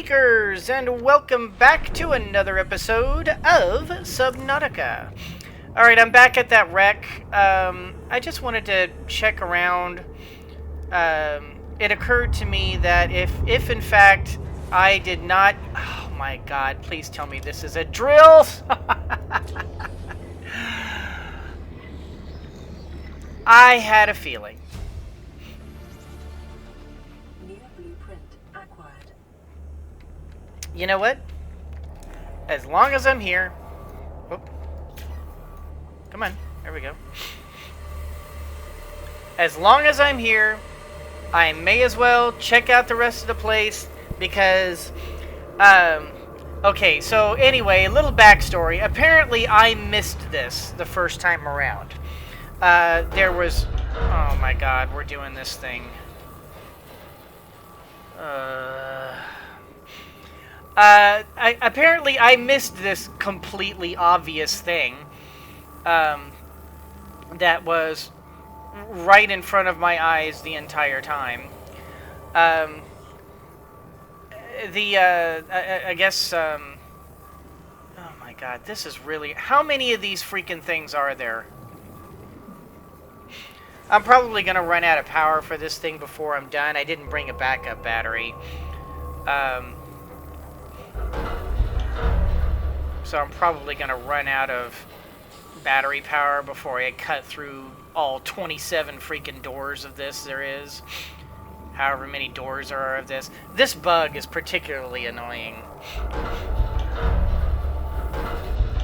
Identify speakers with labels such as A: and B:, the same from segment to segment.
A: Squeakers, and welcome back to another episode of Subnautica. Alright, I'm back at that wreck. I just wanted to check around. It occurred to me that if in fact I did not... Oh my god, please tell me this is a drill! I had a feeling. You know what? As long as I'm here... Oh. Come on. There we go. As long as I'm here, I may as well check out the rest of the place because... okay, so anyway, a little backstory. Apparently, I missed this the first time around. There was... Oh my god, we're doing this thing. Apparently I missed this completely obvious thing that was right in front of my eyes the entire time. I guess, oh my god, this is really... How many of these freaking things are there? I'm probably going to run out of power for this thing before I'm done. I didn't bring a backup battery. So I'm probably going to run out of battery power before I cut through all 27 freaking doors of this there is. However many doors there are of this. This bug is particularly annoying.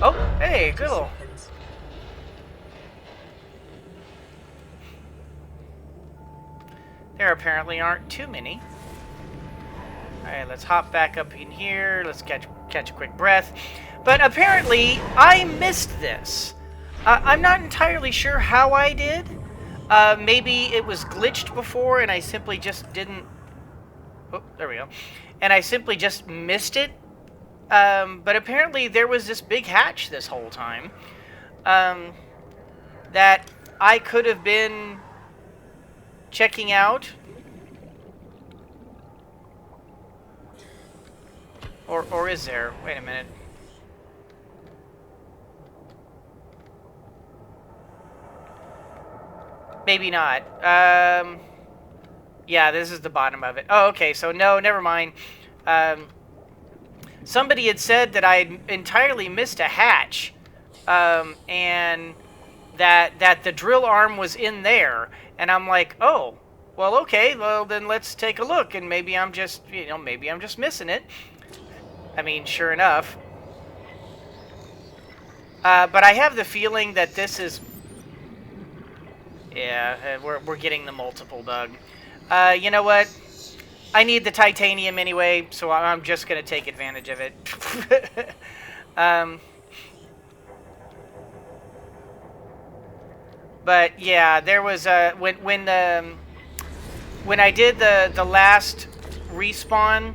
A: Oh, hey, cool. There apparently aren't too many. Alright, let's hop back up in here. Let's catch a quick breath. But apparently, I missed this. I'm not entirely sure how I did. Maybe it was glitched before and I simply just didn't... Oh, there we go. And I simply just missed it. But apparently there was this big hatch this whole time. That I could have been checking out. Or is there? Wait a minute. Maybe not. Yeah, this is the bottom of it. Oh, okay, so no, never mind. Somebody had said that I had entirely missed a hatch. And that the drill arm was in there. And I'm like, oh, well, okay, well, then let's take a look. And maybe I'm just, maybe I'm just missing it. I mean, sure enough. But I have the feeling that this is... Yeah, we're getting the multiple bug. You know what? I need the titanium anyway, so I'm just going to take advantage of it. But yeah, there was when I did the last respawn,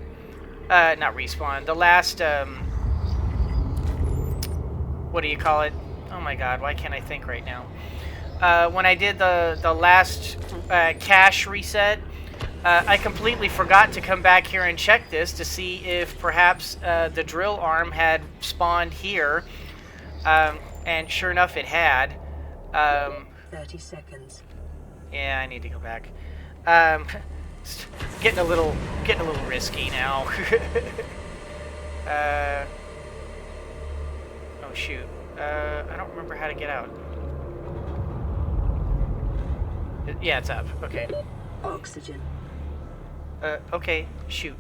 A: not respawn, the last what do you call it? Oh my god, why can't I think right now? When I did the last cache reset, I completely forgot to come back here and check this to see if perhaps the drill arm had spawned here, and sure enough, it had.
B: 30 seconds.
A: Yeah, I need to go back. Getting a little risky now. Oh shoot. I don't remember how to get out. Yeah, it's up. Okay.
B: Oxygen.
A: Okay. Shoot.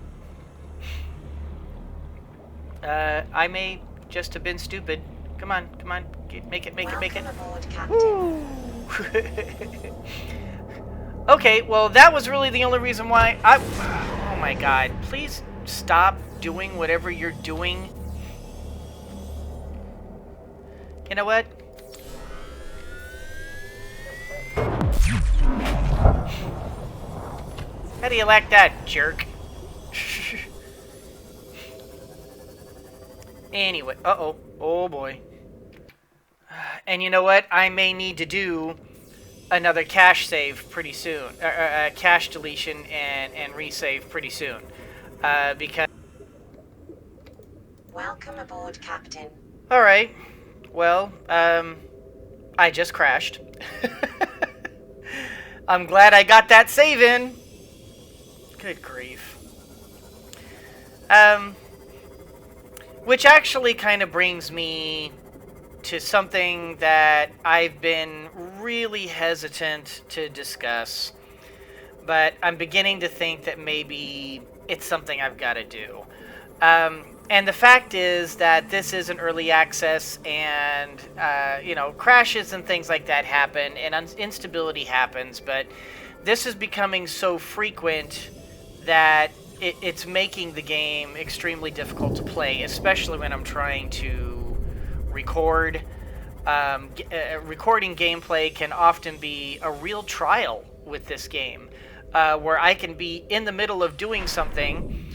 A: I may just have been stupid. Come on. Make it. Woo! Okay, well, that was really the only reason why Oh my god. Please stop doing whatever you're doing. You know what? How do you like that, jerk? Anyway, uh-oh. Oh, boy. And you know what? I may need to do another cache save pretty soon. Cache deletion and resave pretty soon. Because...
C: Welcome aboard, Captain.
A: Alright. Well, I just crashed. I'm glad I got that save in. Good grief. Which actually kind of brings me to something that I've been really hesitant to discuss, but I'm beginning to think that maybe it's something I've got to do. And the fact is that this is an early access, and crashes and things like that happen, and instability happens, but this is becoming so frequent that it's making the game extremely difficult to play, especially when I'm trying to record. Recording gameplay can often be a real trial with this game, where I can be in the middle of doing something,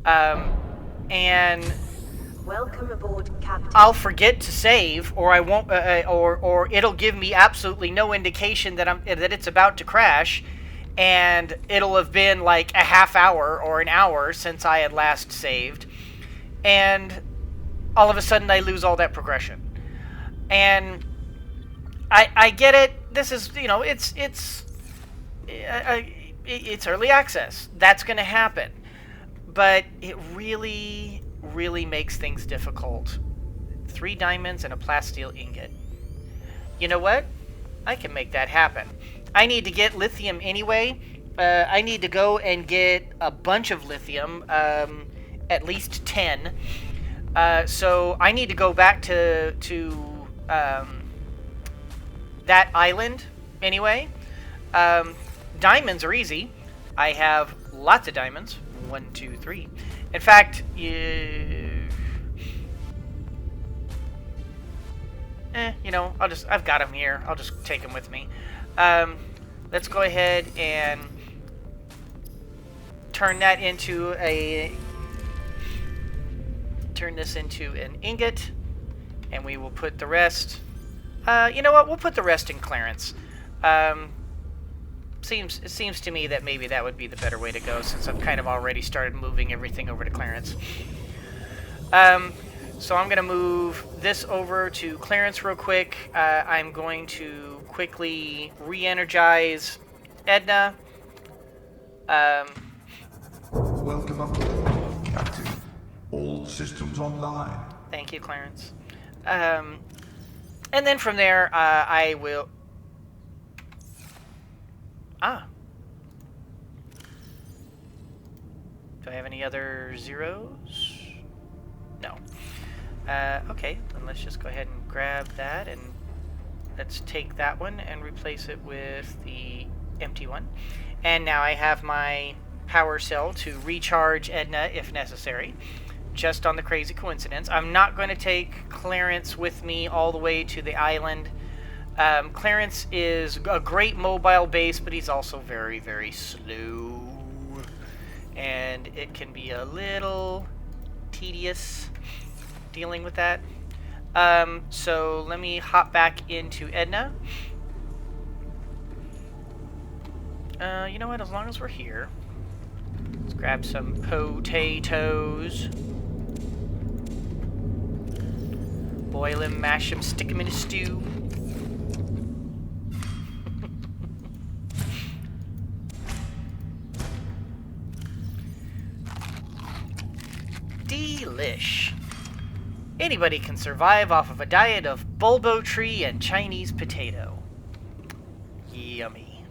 A: and
C: Welcome aboard, Captain.
A: I'll forget to save, or I won't, or it'll give me absolutely no indication that it's about to crash, and it'll have been like a half hour or an hour since I had last saved, and all of a sudden I lose all that progression. And I get it. This is, it's early access. That's going to happen, but it really, really makes things difficult. 3 diamonds and a plasteel ingot. You know what? I can make that happen. I need to get lithium anyway. I need to go and get a bunch of lithium, at least 10. So I need to go back to that island anyway. Diamonds are easy. I have lots of diamonds. 1, 2, 3. In fact, I've got them here. I'll just take them with me. Let's go ahead and turn this into an ingot, and we will put the rest. You know what? We'll put the rest in clearance. It seems to me that maybe that would be the better way to go, since I've kind of already started moving everything over to clearance. So I'm going to move this over to clearance real quick. I'm going to quickly re-energize Edna.
D: Welcome aboard, Captain. All systems online.
A: Thank you, Clarence. And then from there, I will... Do I have any other zeros? No. Okay, then let's just go ahead and grab that, and let's take that one and replace it with the empty one. And now I have my power cell to recharge Edna if necessary, just on the crazy coincidence. I'm not going to take Clarence with me all the way to the island. Clarence is a great mobile base, but he's also very, very slow. And it can be a little tedious dealing with that. So let me hop back into Edna. You know what? As long as we're here, let's grab some potatoes. Boil them, mash them, stick them in a stew. Delish. Anybody can survive off of a diet of bulbo tree and Chinese potato. Yummy.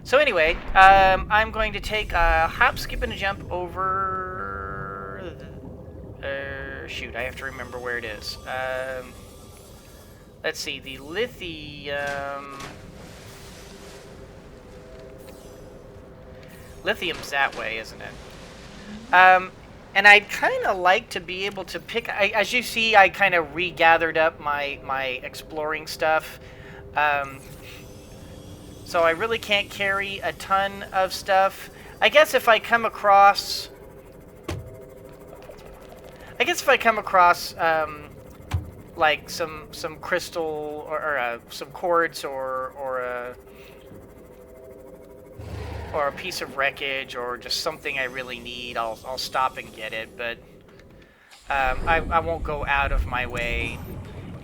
A: So anyway, I'm going to take a hop, skip, and a jump over... shoot, I have to remember where it is. Let's see, the lithium... Lithium's that way, isn't it? And I'd kind of like to be able to pick... as you see, I kind of regathered up my exploring stuff. So I really can't carry a ton of stuff. I guess if I come across... like some crystal or some quartz or or a piece of wreckage or just something I really need, I'll stop and get it. But I won't go out of my way.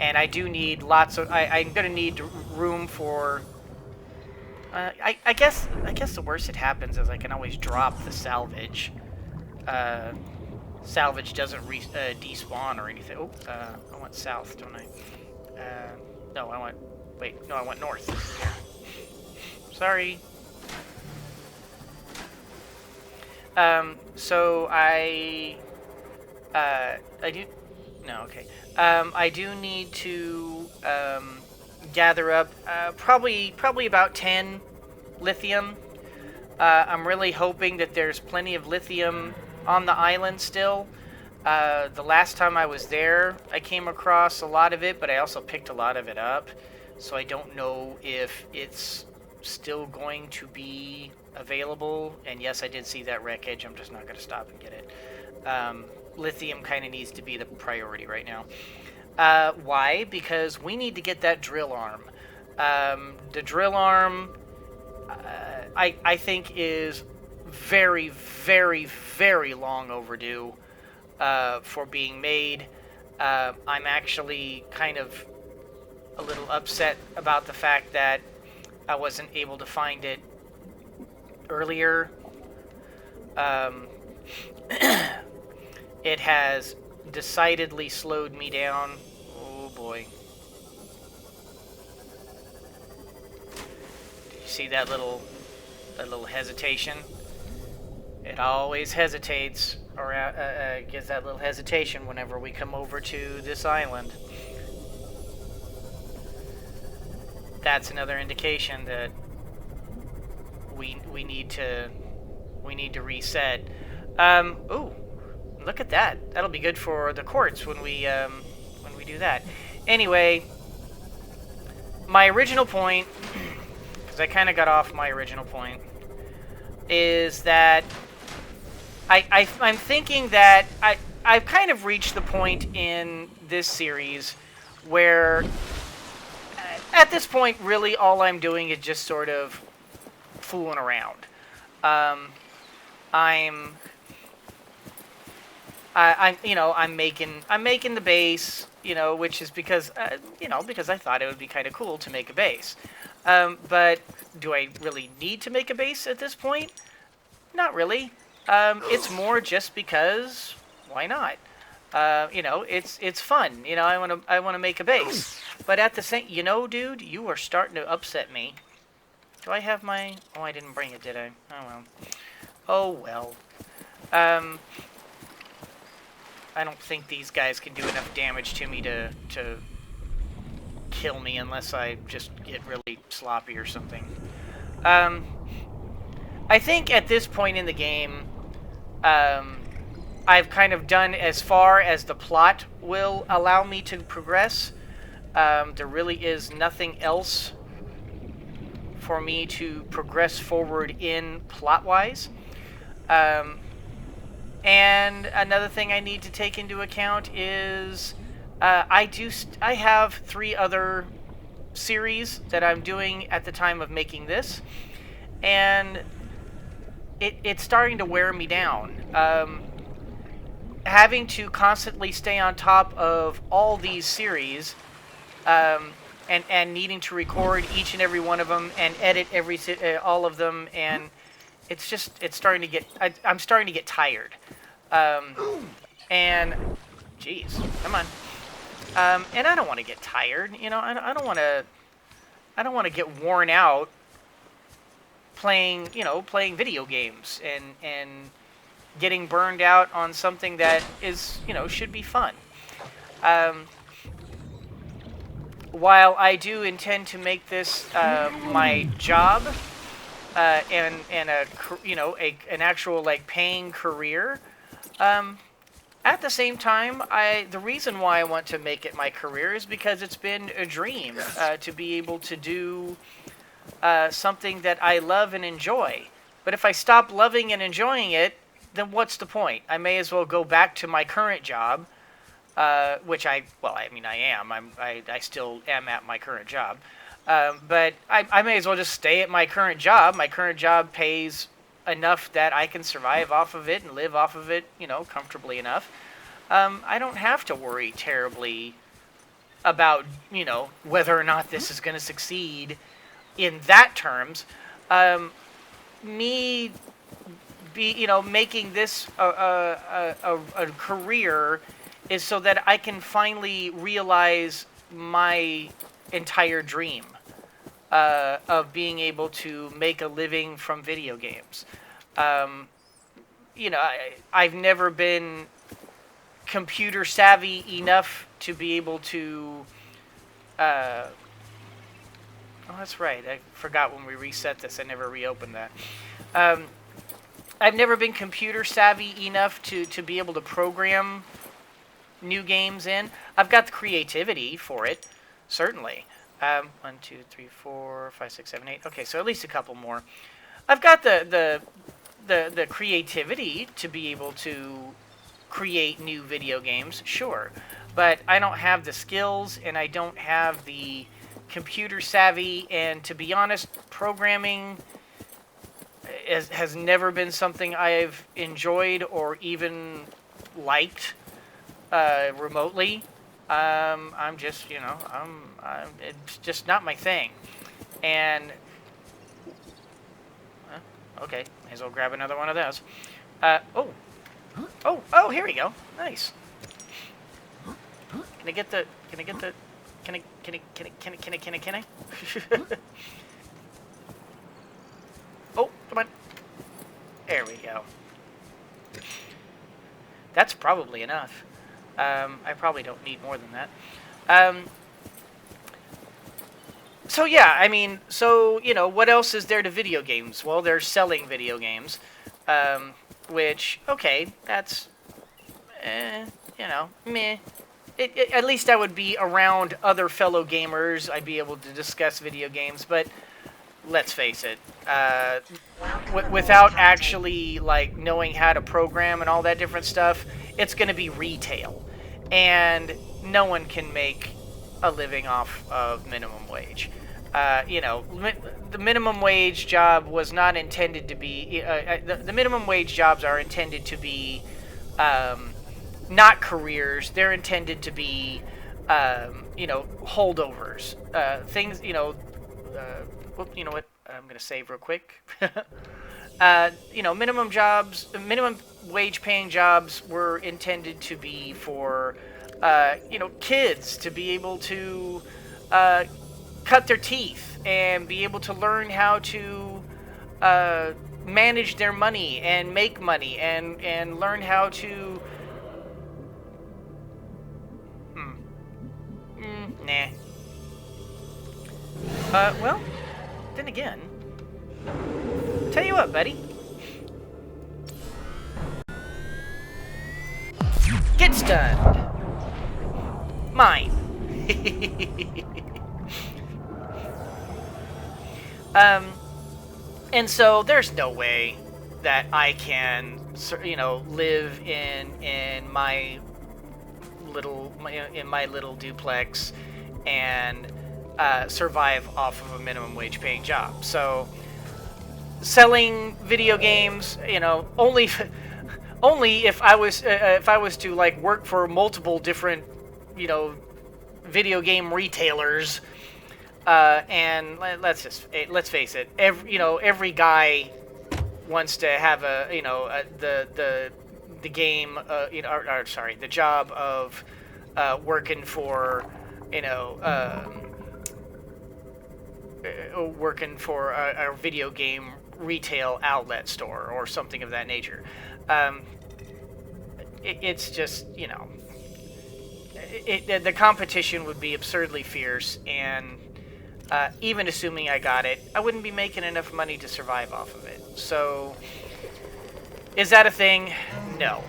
A: And I do need lots of... I'm going to need room for... I guess the worst that happens is I can always drop the salvage. Salvage doesn't despawn or anything. Oh, I went south, don't I? No, I went... Wait, no, I went north. Sorry. So I do... No, okay. I do need to gather up probably about 10 lithium. I'm really hoping that there's plenty of lithium on the island still. The last time I was there, I came across a lot of it, but I also picked a lot of it up. So I don't know if it's still going to be available. And yes, I did see that wreckage. I'm just not going to stop and get it. Lithium kind of needs to be the priority right now. Why? Because we need to get that drill arm. The drill arm, I think, is very, very, very long overdue for being made. I'm actually kind of a little upset about the fact that I wasn't able to find it earlier. It has decidedly slowed me down. Oh boy. Did you see that little hesitation? It always hesitates, or gives that little hesitation whenever we come over to this island. That's another indication that we need to reset. Ooh. Look at that. That'll be good for the quartz when we do that. Anyway, my original point, because I kind of got off my original point, is that I'm thinking that I've kind of reached the point in this series where, at this point, really all I'm doing is just sort of fooling around. I'm making the base, which is because because I thought it would be kind of cool to make a base. But do I really need to make a base at this point? Not really. It's more just because why not? It's fun. I want to make a base. But at the same, dude, you are starting to upset me. Do I have my? Oh, I didn't bring it, did I? Oh well. I don't think these guys can do enough damage to me to kill me unless I just get really sloppy or something. I think at this point in the game, I've kind of done as far as the plot will allow me to progress. There really is nothing else for me to progress forward in plot-wise. And another thing I need to take into account is I have 3 other series that I'm doing at the time of making this, and it's starting to wear me down. Having to constantly stay on top of all these series, and needing to record each and every one of them and edit all of them, and it's starting to get I'm starting to get tired. And geez, come on. And I don't want to get tired. I don't want to get worn out playing video games and getting burned out on something that is, should be fun. While I do intend to make this my job, and an actual paying career, at the same time, the reason why I want to make it my career is because it's been a dream to be able to do something that I love and enjoy. But if I stop loving and enjoying it, then what's the point? I may as well go back to my current job, which I am. I still am at my current job. But I may as well just stay at my current job. My current job pays enough that I can survive off of it and live off of it, comfortably enough. I don't have to worry terribly about, whether or not this is going to succeed in that terms. Me making this a career is so that I can finally realize my entire dream of being able to make a living from video games. I've never been computer savvy enough to be able to oh, that's right, I forgot when we reset this. I never reopened that. I've never been computer savvy enough to be able to program new games in. I've got the creativity for it, certainly. 1, 2, 3, 4, 5, 6, 7, 8. Okay, so at least a couple more. I've got the creativity to be able to create new video games, sure, but I don't have the skills and I don't have the computer savvy, and to be honest, programming has never been something I've enjoyed or even liked remotely. I'm just, it's just not my thing. And okay, may as well grab another one of those. Oh, here we go. Nice. Can I? Oh, come on. There we go. That's probably enough. I probably don't need more than that. So yeah, I mean, what else is there to video games? Well, they're selling video games, which, okay, that's, meh. At least I would be around other fellow gamers. I'd be able to discuss video games, but let's face it, without actually, like, knowing how to program and all that different stuff, it's going to be retail. And no one can make a living off of minimum wage. The minimum wage job was not intended to be... the minimum wage jobs are intended to be not careers. They're intended to be, holdovers. Things, you know what? I'm going to save real quick. Minimum wage paying jobs were intended to be for, kids to be able to cut their teeth and be able to learn how to manage their money and make money and learn how to... Nah. Well, then again, tell you what, buddy. Get stunned. Mine. And so there's no way that I can, live in my little duplex and survive off of a minimum wage paying job. So selling video games, only if I was to, like, work for multiple different, video game retailers, and let's face it, every guy wants to have the job of working for a video game retail outlet store or something of that nature. It's just, the competition would be absurdly fierce, and even assuming I got it, I wouldn't be making enough money to survive off of it. So, is that a thing? No.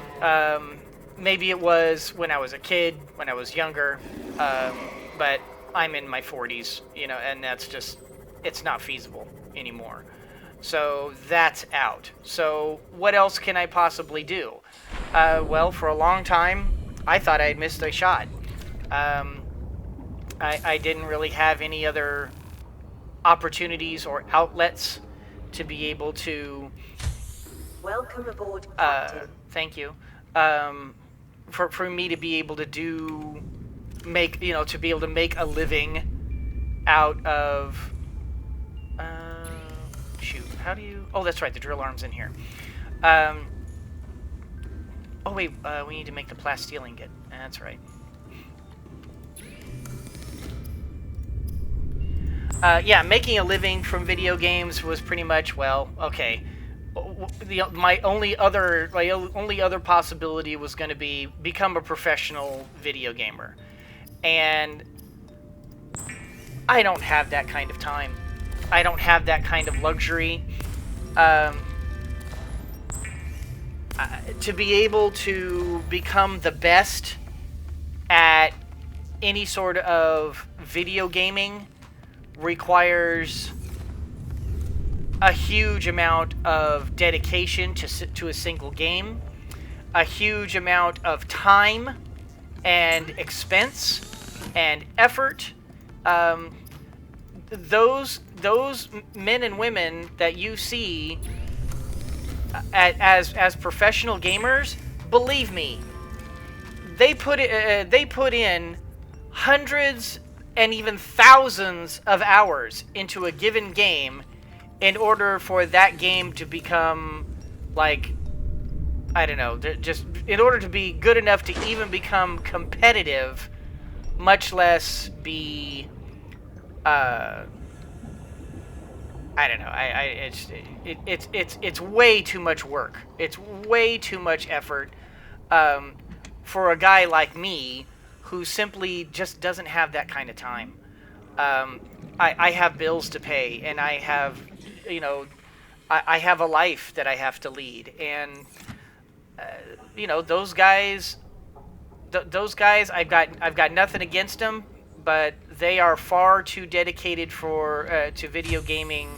A: Maybe it was when I was a kid, when I was younger, but I'm in my 40s, and that's just, it's not feasible anymore. So that's out. So what else can I possibly do? Well, for a long time, I thought I had missed a shot. I didn't really have any other opportunities or outlets to be able to
C: Welcome aboard, Captain.
A: thank you, for me to be able to to be able to make a living out of shoot, how do you, oh, that's right, the drill arm's in here. Oh wait, we need to make the plasteel ingot. That's right. Yeah, making a living from video games was pretty much, well, okay. My only other possibility was going to be become a professional video gamer, and I don't have that kind of time. I don't have that kind of luxury. To be able to become the best at any sort of video gaming requires a huge amount of dedication to a single game, a huge amount of time and expense and effort. Those men and women that you see as professional gamers, believe me, they put in hundreds and even thousands of hours into a given game in order for that game to become, like, I don't know, just in order to be good enough to even become competitive, much less be, I don't know, it's way too much work. It's way too much effort for a guy like me who simply just doesn't have that kind of time. I have bills to pay, and I have, I have a life that I have to lead, and those guys, I've got nothing against them, but they are far too dedicated to video gaming.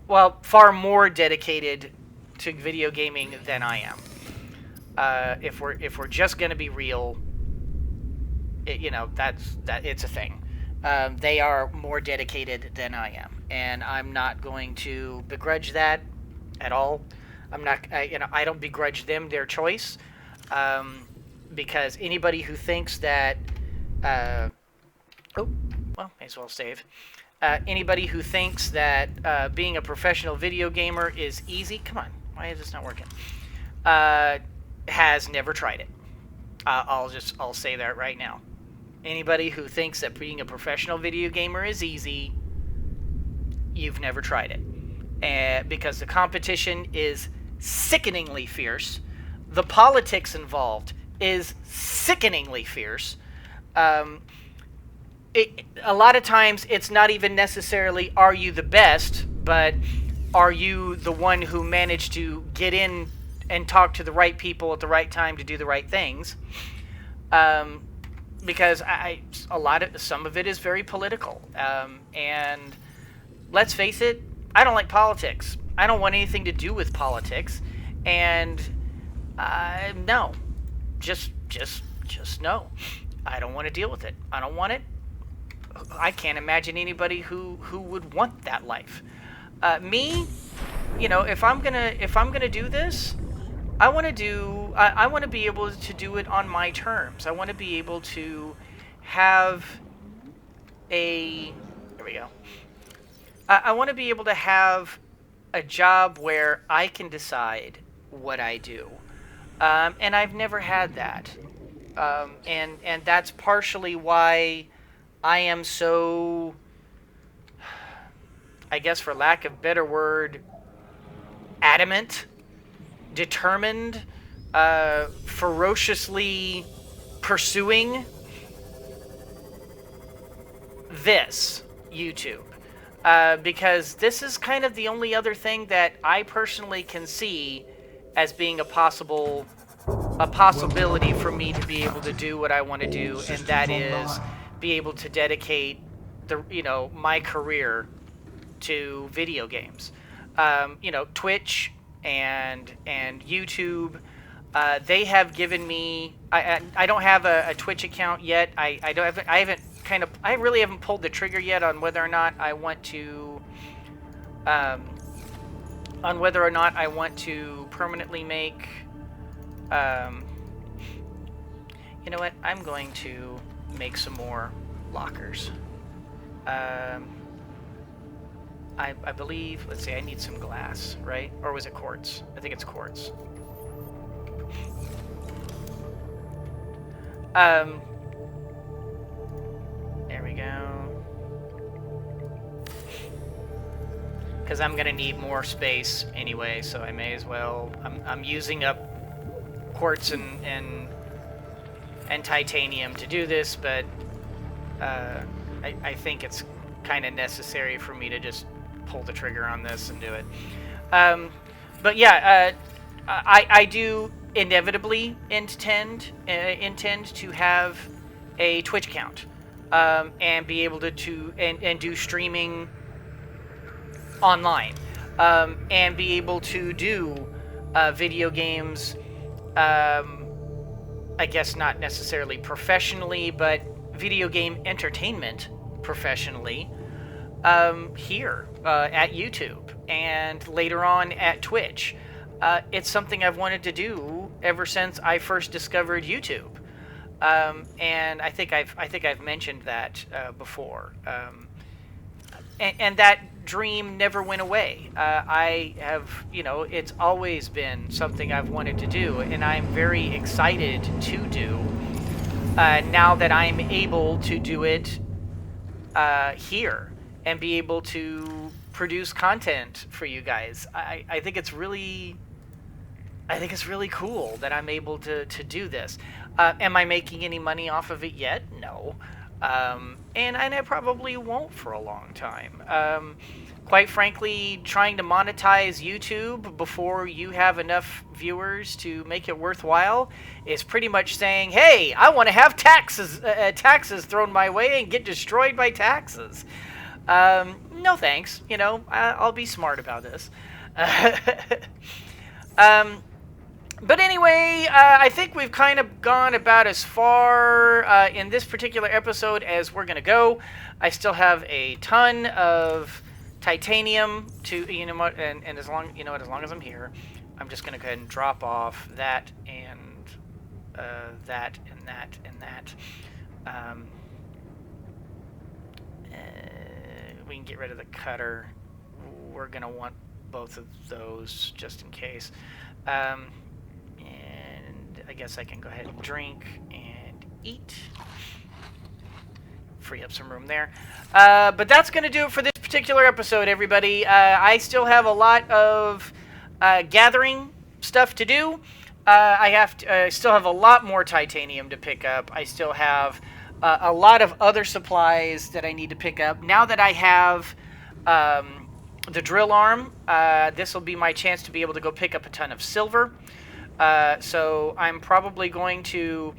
A: Well, far more dedicated to video gaming than I am. If we're just gonna be real, it's a thing. They are more dedicated than I am, and I'm not going to begrudge that at all. I'm not, I don't begrudge them their choice, because anybody who thinks that, may as well save. Anybody who thinks that being a professional video gamer is easy, come on, why is this not working? Has never tried it. I'll say that right now. Anybody who thinks that being a professional video gamer is easy, you've never tried it. Because the competition is sickeningly fierce. The politics involved is sickeningly fierce. A lot of times it's not even necessarily are you the best, but are you the one who managed to get in and talk to the right people at the right time to do the right things. Because some of it is very political. And let's face it, I don't like politics. I don't want anything to do with politics. And no, just no. I don't want to deal with it. I don't want it. I can't imagine anybody who would want that life. Me, if I'm gonna do this, I want to be able to do it on my terms. I want to be able to have there we go. I want to be able to have a job where I can decide what I do. And I've never had that. And that's partially why I am so, I guess for lack of a better word, adamant, determined, ferociously pursuing this YouTube. Because this is kind of the only other thing that I personally can see as being a possibility for me to be able to do what I want to do, and that is be able to dedicate my career to video games. Twitch and YouTube, they have given me. I don't have a Twitch account yet. I haven't I really haven't pulled the trigger yet on whether or not I want to permanently make. You know what? I'm going to make some more lockers. I believe. Let's see. I need some glass, right? Or was it quartz? I think it's quartz. There we go. Because I'm gonna need more space anyway, so I may as well. I'm using up quartz and titanium to do this, but I think it's kind of necessary for me to just pull the trigger on this and do it. But yeah, I do inevitably intend to have a Twitch account and be able to do streaming online and be able to do video games. I guess not necessarily professionally, but video game entertainment professionally here at YouTube and later on at Twitch. It's something I've wanted to do ever since I first discovered YouTube, and I think I've mentioned that before, and that dream never went away. I have, it's always been something I've wanted to do, and I'm very excited to do now that I'm able to do it here and be able to produce content for you guys. I think it's really cool that I'm able to do this. Am I making any money off of it yet? No. And I probably won't for a long time. Quite frankly, trying to monetize YouTube before you have enough viewers to make it worthwhile is pretty much saying, hey, I want to have taxes thrown my way and get destroyed by taxes. No thanks. I'll be smart about this. But anyway, I think we've kind of gone about as far in this particular episode as we're going to go. I still have a ton of titanium to, and as long as I'm here, I'm just going to go ahead and drop off that and that and that and that. We can get rid of the cutter. We're going to want both of those just in case. And I guess I can go ahead and drink and eat. Free up some room there. But that's going to do it for this particular episode, everybody. I still have a lot of gathering stuff to do. I still have a lot more titanium to pick up. I still have a lot of other supplies that I need to pick up. Now that I have the drill arm, this will be my chance to be able to go pick up a ton of silver. So I'm probably going to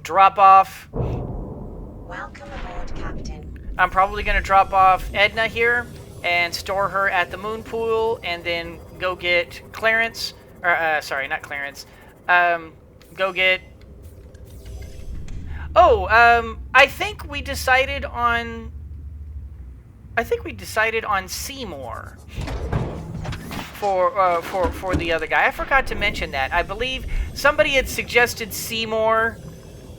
A: drop off.
C: Welcome aboard, Captain.
A: I'm probably going to drop off Edna here and store her at the moon pool, and then go get Clarence. Sorry, not Clarence. Go get. I think we decided on Seymour for the other guy. I forgot to mention that. I believe somebody had suggested Seymour.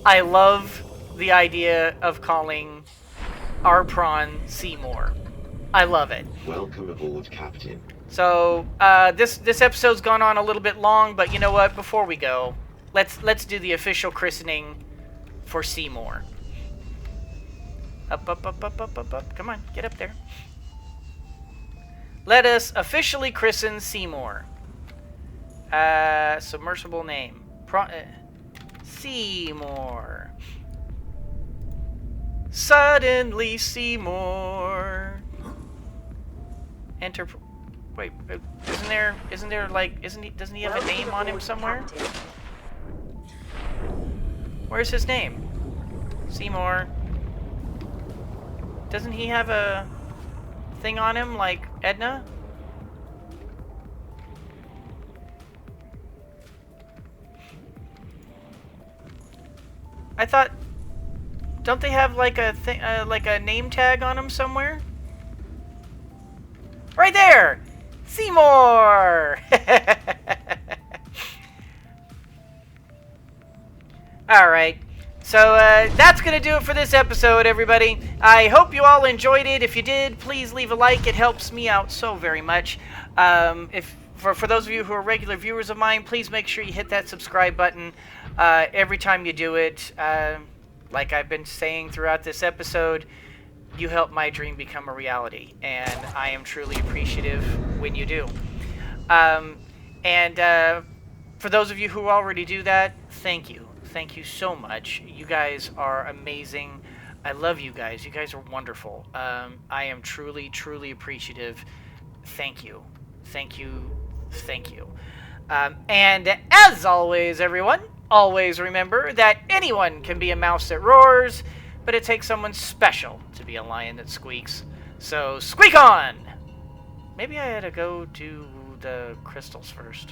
A: I love the idea of calling our prawn Seymour. I love it.
E: Welcome aboard, Captain.
A: So this episode's gone on a little bit long, but you know what? Before we go, let's do the official christening for Seymour. Up. Come on, get up there. Let us officially christen Seymour. Submersible name. Seymour. Suddenly Seymour. Enter. Wait, doesn't he have a name on him somewhere? Where's his name? Seymour. Doesn't he have a thing on him like Edna? I thought Don't they have like a like a name tag on them somewhere? Right there! Seymour! Alright. So, that's going to do it for this episode, everybody. I hope you all enjoyed it. If you did, please leave a like. It helps me out so very much. For those of you who are regular viewers of mine, please make sure you hit that subscribe button every time you do it. Like I've been saying throughout this episode, you help my dream become a reality, and I am truly appreciative when you do. For those of you who already do that, thank you. Thank you so much. You guys are amazing. I love you guys. You guys are wonderful. I am truly, truly appreciative. Thank you. Thank you. Thank you. And as always, everyone, always remember that anyone can be a mouse that roars, but it takes someone special to be a lion that squeaks. So, squeak on! Maybe I had to go do the crystals first.